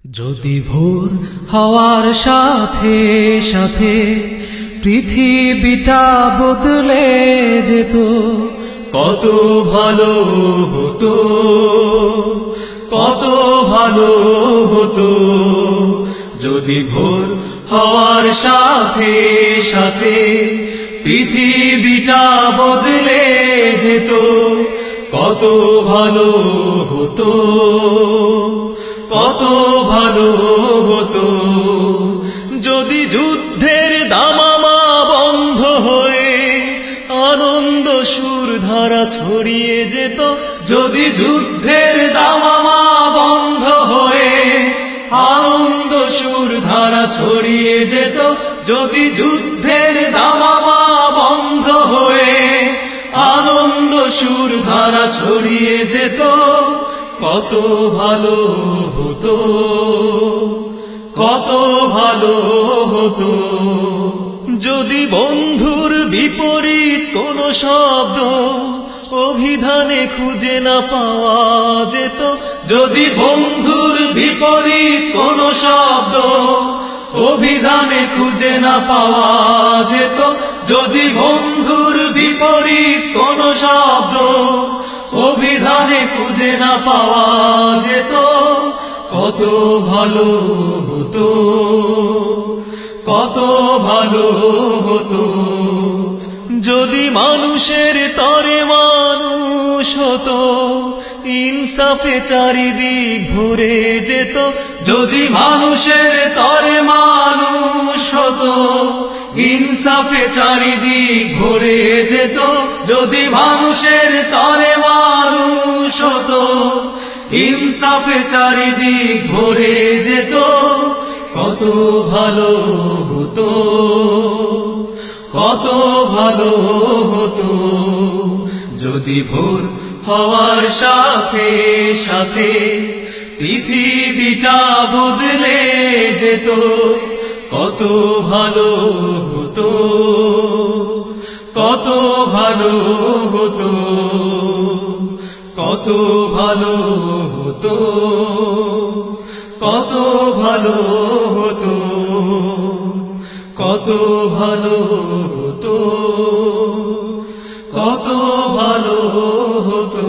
যদি ভোর হওয়ার সাথে সাথে পৃথিবীটা বদলে যেত, কত ভালো হতো, কত ভালো হতো। যদি ভোর হওয়ার সাথে সাথে পৃথিবীটা বদলে যেত, কত ভালো হতো, কত ভালো হতো। যদি যুদ্ধের দামামা বন্ধ হয়ে আনন্দ সুর ধারা ছড়িয়ে যেত, যদি যুদ্ধের দামামা বন্ধ হয়ে আনন্দ সুর ধারা ছড়িয়ে যেত, যদি যুদ্ধের দামামা বন্ধ হয়ে আনন্দ সুর ধারা ছড়িয়ে যেত, কত ভালো হতো, কত ভালো হতো। যদি বন্ধুর বিপরীত কোন শব্দ অভিধানে খুঁজে না পাওয়া যেত, যদি বন্ধুর বিপরীত কোন শব্দ অভিধানে খুঁজে না পাওয়া যেত, যদি বন্ধুর বিপরীত কোন শব্দ অভিধানে খুঁজে না পাওয়া যেত, কত ভালো হতো, কত ভালো হতো। যদি মানুষের তরে মানুষ হতো, ইনসাফে চারিদিক ভরে যেত, যদি মানুষের তরে মানুষ হতো, ইনসাফে চারিদিক ভরে যেত, যদি মানুষের তরে মানুষ হতো, ইনসাফে চারিদিক ভরে যেত, কত ভালো হতো, কত ভালো হতো। যদি ভোর হওয়ার সাথে সাথে পৃথিবীটা বদলে যেত, কত ভালো হতো, কত ভালো হতো, কত ভালো হতো, কত ভালো হতো, কত ভালো হতো, কত ভালো হতো।